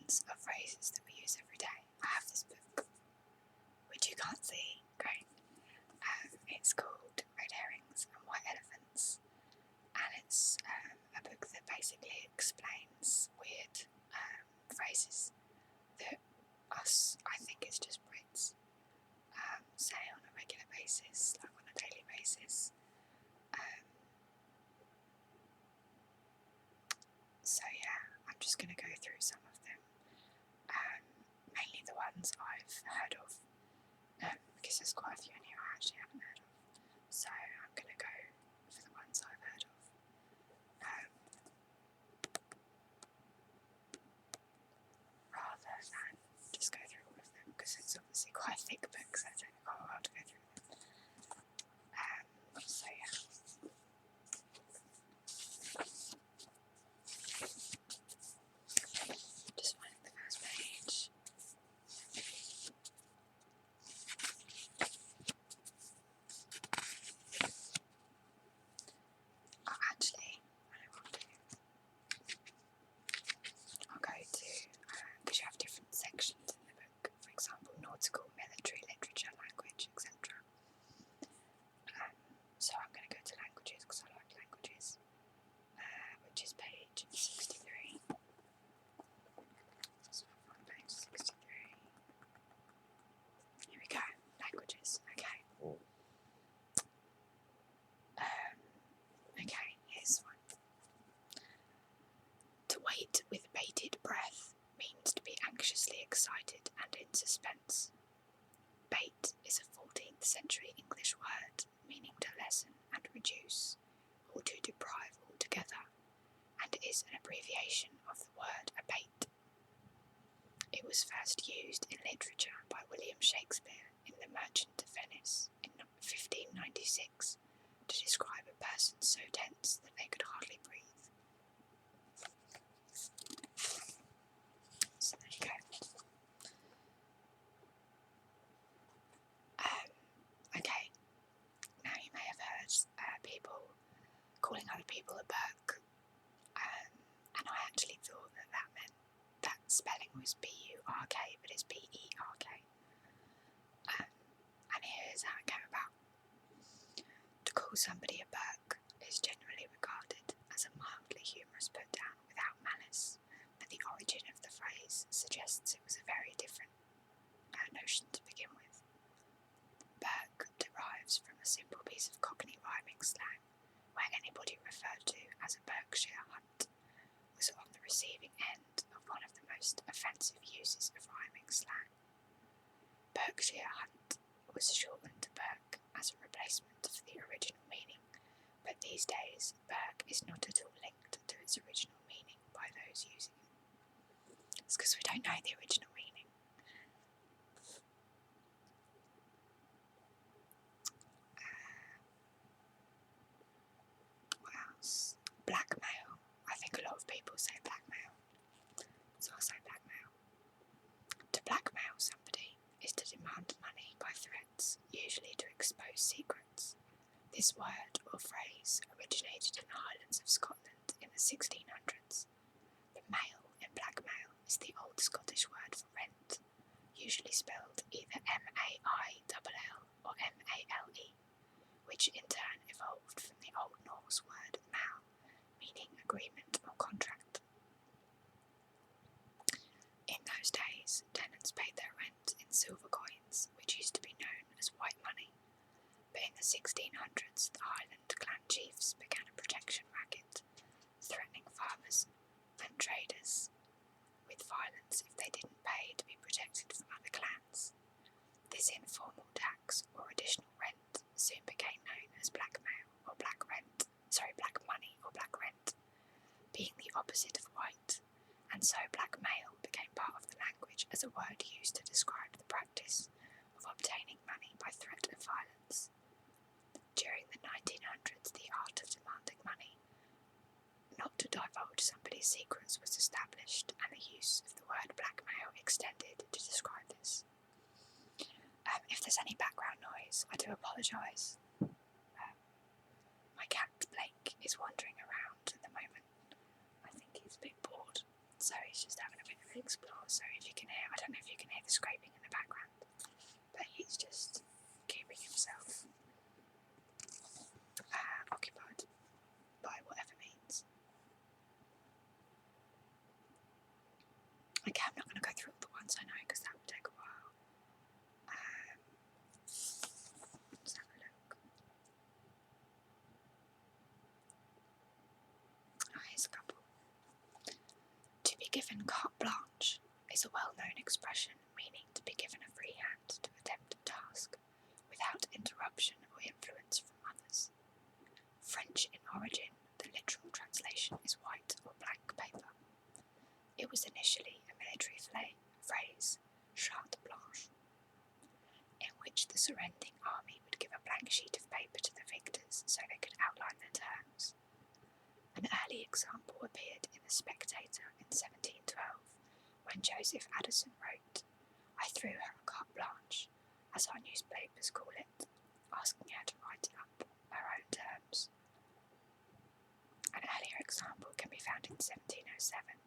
Millions of phrases that we use every day. I have this book, which you can't see. Great. It's called Red Herrings and White Elephants, and it's a book that basically explains weird phrases that us, I think it's just Brits, say on a regular basis, like on a daily basis. So yeah, I'm just going to go through some of them, mainly the ones I've heard of, because there's quite a few in here I actually haven't heard of. So I'm going to go for the ones I've heard of. Rather than just go through all of them, because it's obviously quite a thick book, so it's only quite a while to go through them. So yeah. Just finding the first page. Oh, actually, I know what I'll do. I'll go to, because you have different sections in the book, for example, nautical, military, literature, language, etc. So I'm going to go to languages because I like languages, which is page 63. So I'll find page 63. Here we go, languages, okay. Okay, here's one. To wait with bated breath means to be anxiously excited and in suspense. Bait is a 14th century English word meaning to lessen and reduce, or to deprive altogether, and is an abbreviation of the word abate. It was first used in literature by William Shakespeare in The Merchant of Venice in 1596 to describe a person so tense that they could hardly breathe. So there you go. Okay, now you may have heard people calling other people a Burke, and I actually thought that meant that spelling was B-U-R-K, but it's B-E-R-K. And here's how it came about. To call somebody a Burke is generally regarded as a mildly humorous put down without malice, but the origin of the phrase suggests it was a very different notion to begin with. Burke derives from a simple piece of Cockney rhyming slang, where anybody referred to as a Berkshire hunt was on the receiving end of one of the most offensive uses of rhyming slang. Berkshire hunt was shortened to Burke as a replacement for the original meaning, but these days Burke is not at all linked to its original meaning by those using it. It's because we don't know the original meaning. What else? Blackmail. I think a lot of people say blackmail, so I'll say blackmail. To blackmail somebody is to demand money by threats, usually to expose secrets. This word or phrase originated in the Highlands of Scotland in the 1600s. The mail in blackmail is the old Scottish word for rent, usually spelled either M-A-I-L-L or M-A-L-E, which in turn evolved from the Old Norse word mal, meaning agreement or contract. In those days, tenants paid their rent in silver coins, which used to be known as white money. But in the 1600s, the Highland clan chiefs began a protection racket, threatening farmers and traders with violence if they didn't pay to be protected from other clans. This informal tax or additional rent soon became known as blackmail or black money or black rent, being the opposite of white, and so blackmail became part of the language as a word used to describe the practice of obtaining money by threat of violence. During the 1900s, the art of demanding money, not to divulge somebody's secrets, was established, and the use of the word blackmail extended to describe this. If there's any background noise, I do apologise. My cat Blake is wandering around at the moment. I think he's a bit bored, so he's just having a bit of a explore. So if you can hear, I don't know if you can hear the scraping in the background, but he's just keeping himself occupied by whatever means. Okay, I'm not going to go through all the ones I know because that would take a while. Let's have a look. Oh, here's a couple. To be given carte blanche is a well-known expression meaning to be given a free hand to attempt a task without interruption or influence from others. French in origin, the literal translation is white or blank paper. It was initially a military phrase, charte blanche, in which the surrendering army would give a blank sheet of paper to the victors so they could outline their terms. An early example appeared in The Spectator in 1712, when Joseph Addison wrote, "I threw her a carte blanche," as our newspapers call it, asking her to write up her own terms. An earlier example can be found in 1707,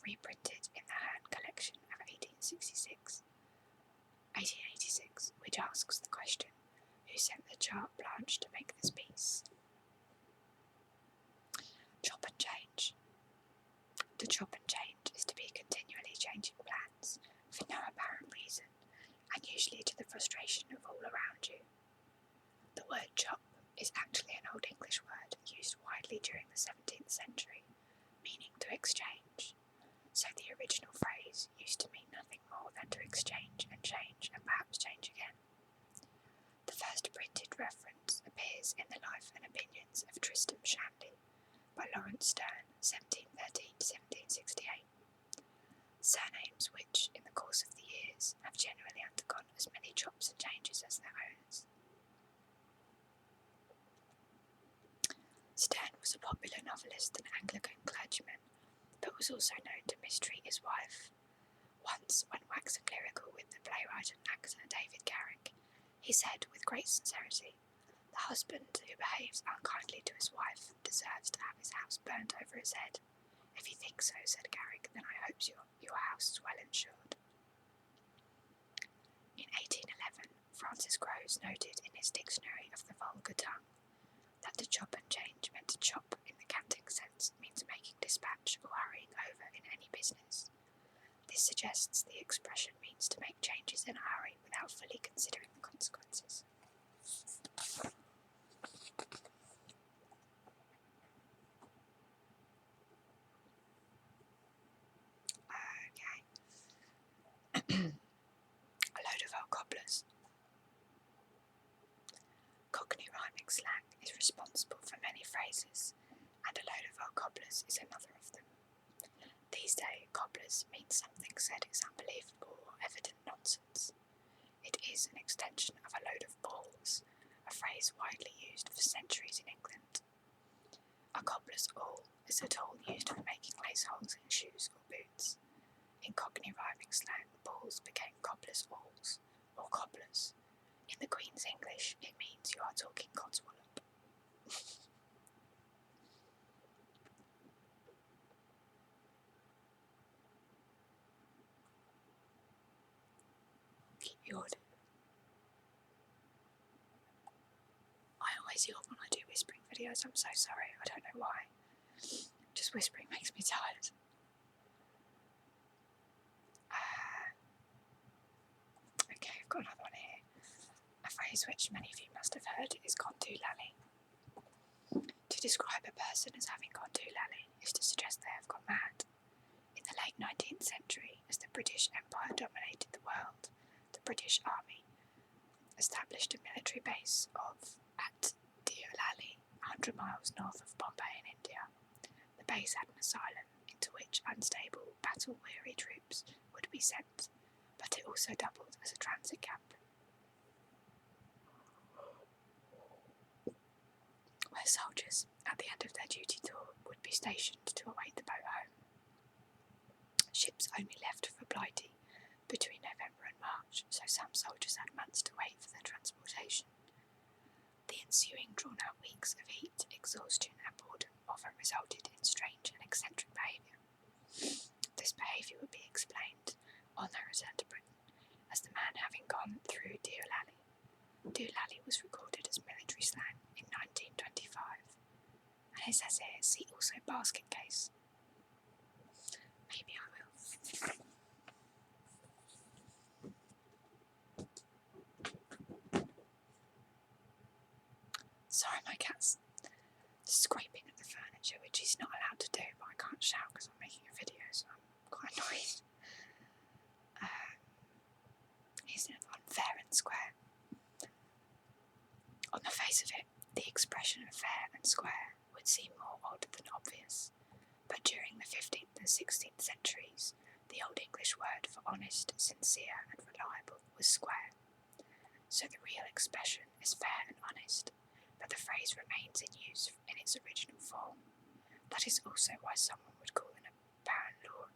reprinted in the Herne collection of 1886, which asks the question, who sent the carte blanche to make this piece? Chop and change. To chop and change is to be continually changing plans for no apparent reason, and usually to the frustration of all around you. The word chop is actually an Old English word used widely during the 17th century, meaning to exchange. So the original phrase used to mean nothing more than to exchange and perhaps change again. The first printed reference appears in the Life and Opinions of Tristram Shandy by Lawrence Sterne, 1713 to 1768. Surnames which, in the course of the years, have generally undergone as many chops and changes as their owners. Sterne was a popular novelist and Anglican clergyman, but was also known to mistreat his wife. Once, when waxing lyrical with the playwright and actor David Garrick, he said with great sincerity, "The husband who behaves unkindly to his wife deserves to have his house burnt over his head." "If you think so," said Garrick, "then I hope your house is well insured." In 1811, Francis Grose noted in his Dictionary of the Vulgar Tongue that to chop and change meant to chop in the canting sense means making dispatch or hurrying over in any business. This suggests the expression means to make changes in a hurry without fully considering the consequences. Okay. A load of old cobblers. Cockney rhyming slang is responsible for many phrases, and a load of old cobblers is another of them. These days, cobblers means something said is unbelievable or evident nonsense. It is an extension of a load of balls, a phrase widely used for centuries in England. A cobbler's awl is a tool used for making lace holes in shoes or boots. In Cockney rhyming slang, balls became cobbler's awls, or cobblers. In the Queen's English, it means you are talking codswallop. Keep yawning. I always yawn when I do whispering videos, I'm so sorry, I don't know why. Just whispering makes me tired. Okay, I've got another one here. A phrase which many of you must have heard is gone too lally. To describe a person as having gone too lally is to suggest they have gone mad. In the late 19th century, as the British Empire dominated the world, the British Army established a military base at Deolali, 100 miles north of Bombay in India. The base had an asylum into which unstable, battle-weary troops would be sent, but it also doubled as a transit camp, where soldiers, at the end of their duty tour, would be stationed to await the boat home. Ships only left for Blighty between November and March, so some soldiers had months to wait for their transportation. The ensuing drawn-out weeks of heat, exhaustion and boredom often resulted in strange and eccentric behaviour. The this behaviour would be explained on their return to Britain as the man having gone through Deolally. Deolally was recorded as military slang in 1925, and it says here, see also basket case. Maybe I will. Sorry, my cat's scraping at the furniture, which he's not allowed to do, but I can't shout because I'm making a video, so I'm quite annoyed. Here's another one, fair and square. On the face of it, the expression of fair and square would seem more odd than obvious, but during the 15th and 16th centuries, the Old English word for honest, sincere and reliable was square. So the real expression is fair and honest, but the phrase remains in use in its original form. That is also why someone would call an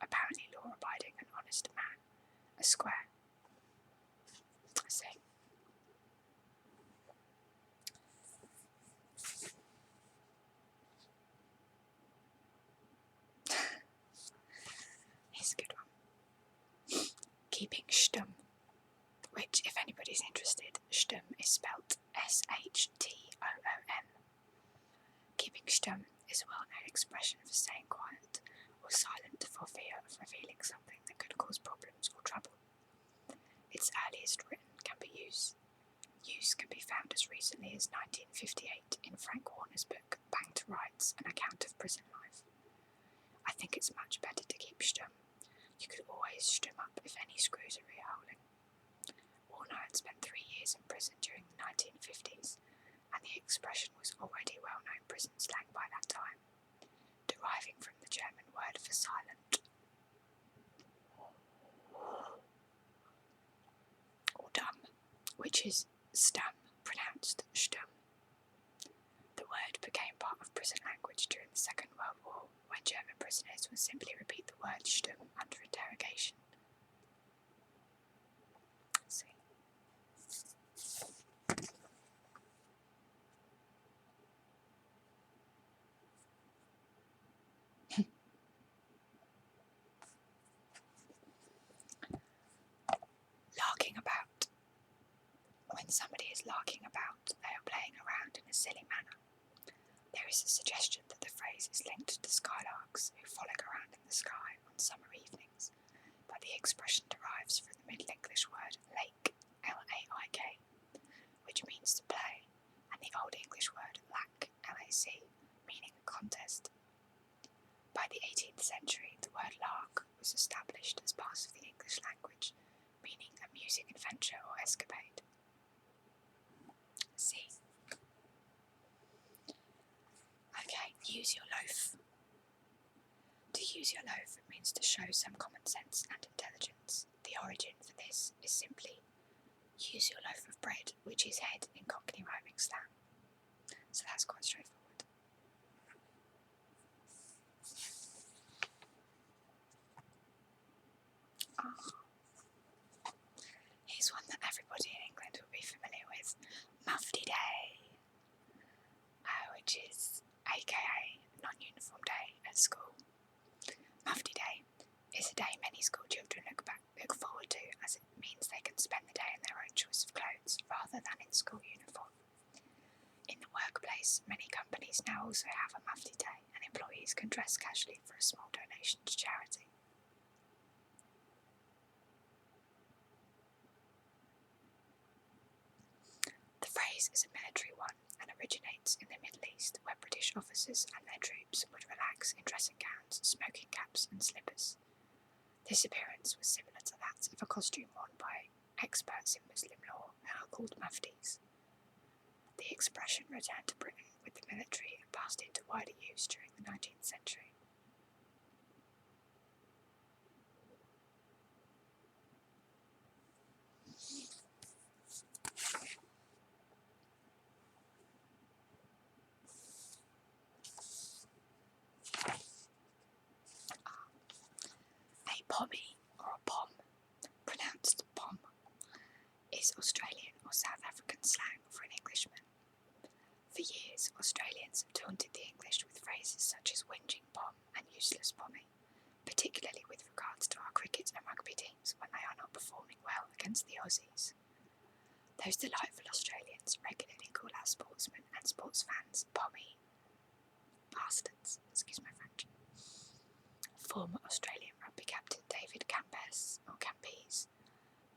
apparently law-abiding and honest man a square. I see. Here's a good one. Keeping stum, which, if anybody's interested, stum is spelt S-H-T-O-O-M. Keeping stum is a well-known expression for staying quiet or silent for fear of revealing something that could cause problems or trouble. Its earliest written use can be found as recently as 1958 in Frank Warner's book Bang to Rights, An Account of Prison Life. I think it's much better to keep stum. You could always stum up if any screws are re-holing. Warner had spent 3 years in prison during the 1950s, and the expression was already well-known prison slang by that time, deriving from the German word for silent. Or dumb, which is stum, pronounced stum. The word became part of prison language during the Second World War, when German prisoners would simply repeat the word stum under interrogation. Let's see. Larking about. When somebody is larking about, they are playing around in a silly manner. There is a suggestion that the phrase is linked to skylarks who frolic around in the sky on summer evenings, but the expression derives from the Middle English word lake, L-A-I-K, which means to play, and the Old English word lac, L-A-C, meaning a contest. By the 18th century, the word lark was established as part of the English language, meaning amusing adventure or escapade. See? Okay, use your loaf. To use your loaf means to show some common sense and intelligence. The origin for this is simply use your loaf of bread, which is head in Cockney rhyming slang. So that's quite straightforward. Here's one that everybody in England will be familiar with. Mufti Day, which is aka non-uniform day at school. Mufti Day is a day many school children look forward to, as it means they can spend the day in their own choice of clothes rather than in school uniform. In the workplace, many companies now also have a Mufti Day, and employees can dress casually for a small donation to charity. The phrase is a military one and originates in the Middle East, where British officers and their troops would relax in dressing gowns, smoking caps and slippers. This appearance was similar to that of a costume worn by experts in Muslim law who are called muftis. The expression returned to Britain with the military and passed into wider use during the 19th century. A pommy, or a pom, pronounced pom, is Australian or South African slang for an Englishman. For years, Australians have taunted the English with phrases such as whinging pom and useless pommy, particularly with regards to our cricket and rugby teams when they are not performing well against the Aussies. Those delightful Australians regularly call our sportsmen and sports fans pommy bastards, excuse my French. Former Australian rugby captain David Campes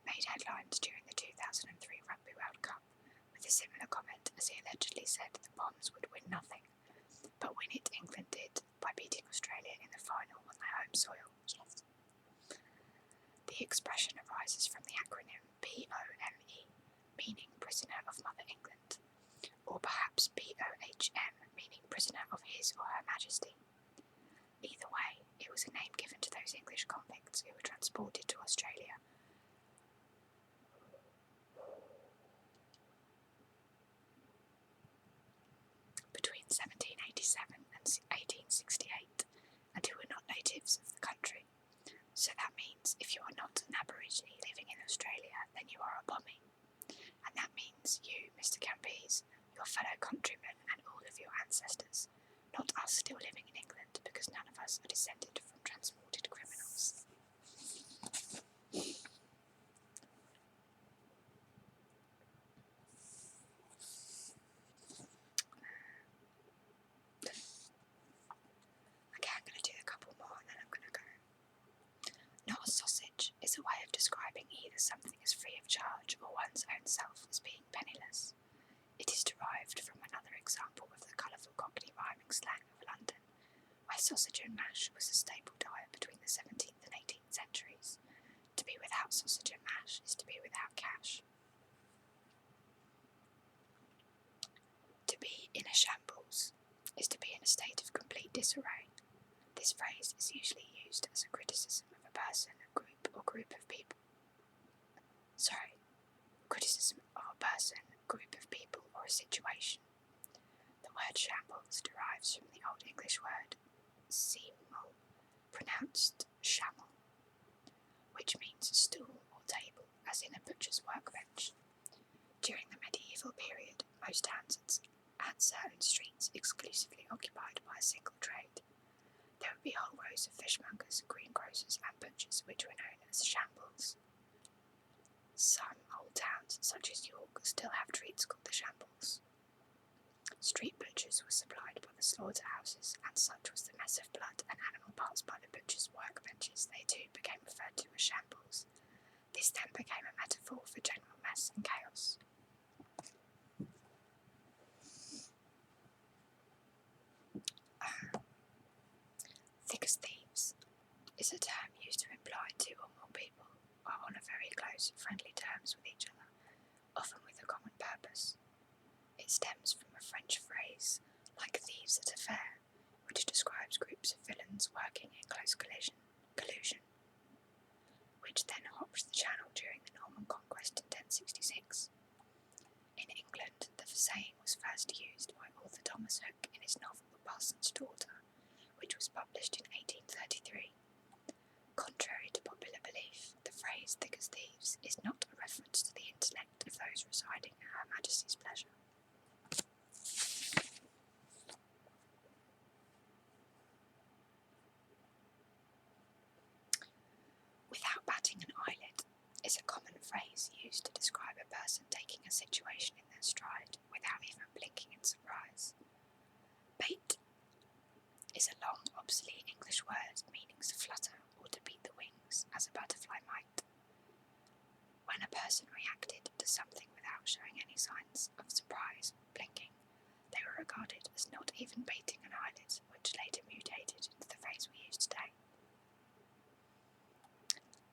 made headlines during the 2003 Rugby World Cup with a similar comment as he allegedly said the Bombs would win nothing, but win it England did by beating Australia in the final on their home soil. Yes. The expression arises from the acronym POME, meaning Prisoner of Mother England, or perhaps POHM, meaning Prisoner of His or Her Majesty. Either way, it was a name given to those English convicts who were transported to Australia. Between 1787 and 1868, and who were not natives of the country. So that means if you are not an Aborigine living in Australia, then you are a Pommy. And that means you, Mr. Campes, your fellow countrymen and all of your ancestors, not us still living in England, because none of us are descended from transported criminals. Okay, I'm going to do a couple more and then I'm going to go. Not a sausage is a way of describing either something as free of charge or one's own self as being penniless. It is derived from another example of the colourful Cockney rhyming slang of London, where sausage and mash was a staple diet between the 17th and 18th centuries. To be without sausage and mash is to be without cash. To be in a shambles is to be in a state of complete disarray. This phrase is usually used as a criticism of a person, a group, or group of people. Criticism of a person, group of people, or a situation. The word shambles derives from the Old English word seamul, pronounced shamel, which means stool or table, as in a butcher's workbench. During the medieval period, most towns had certain streets exclusively occupied by a single trade. There would be whole rows of fishmongers, greengrocers, and butchers, which were known as shambles. Some old towns, such as York, still have streets called the shambles. Street butchers were supplied by the slaughterhouses, and such was the mess of blood and animal parts by the butchers' workbenches, they too became referred to as shambles. This then became a metaphor for general mess and chaos. Thick as thieves is a term used to imply two or more people are on a very close, friendly terms with each other, often with a common purpose. It stems from a French phrase, like thieves at a fair, which describes groups of villains working in close collusion, which then hopped the Channel during the Norman Conquest in 1066. In England, the saying was first used by author Thomas Hook in his novel The Parson's Daughter, which was published in 1833. Contrary to popular belief, the phrase thick as thieves is not a reference to the intellect of those residing at Her Majesty's pleasure. Without batting an eyelid is a common phrase used to describe a person taking a situation in their stride without even blinking in surprise. Bait is a long, obsolete English word meaning to flutter or to beat the wings, as a butterfly might. When a person reacted to something without showing any signs of surprise or blinking, they were regarded as not even baiting an eyelid, which later mutated into the phrase we use today.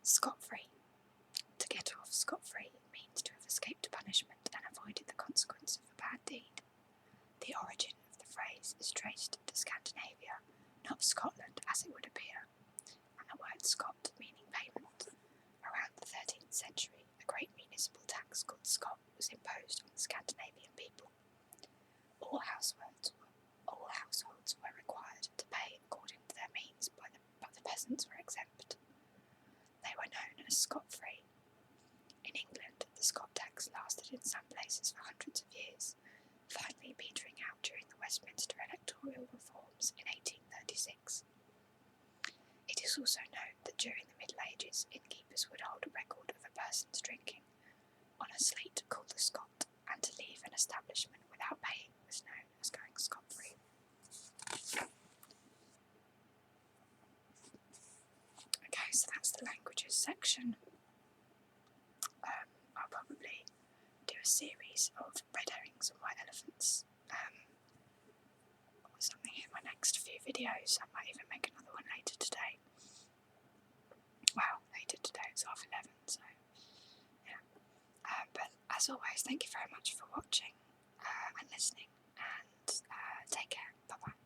Scot-free. To get off scot-free means to have escaped punishment and avoided the consequence of a bad deed. The origin of the phrase is traced to Scandinavia, not Scotland as it would appear, and the word Scot meaning payment. Around the 13th century, a great municipal tax called Scot was imposed on the Scandinavian people. All households were required to pay according to their means, but the peasants were exempt. They were known as Scot-free. In England, the Scot tax lasted in some places for hundreds of years, finally petering out during the Westminster electoral reforms in 1836. It is also known that during the Middle Ages, innkeepers would hold a record of a person's drinking on a slate called the Scot, and to leave an establishment without paying was known as going scot-free. Okay, so that's the languages section. I'll probably do a series of red herrings and white elephants or something in my next few videos. I might even make another one later today. Well, later today, it's 11:30, so yeah. But as always, thank you very much for watching and listening, and take care. Bye bye.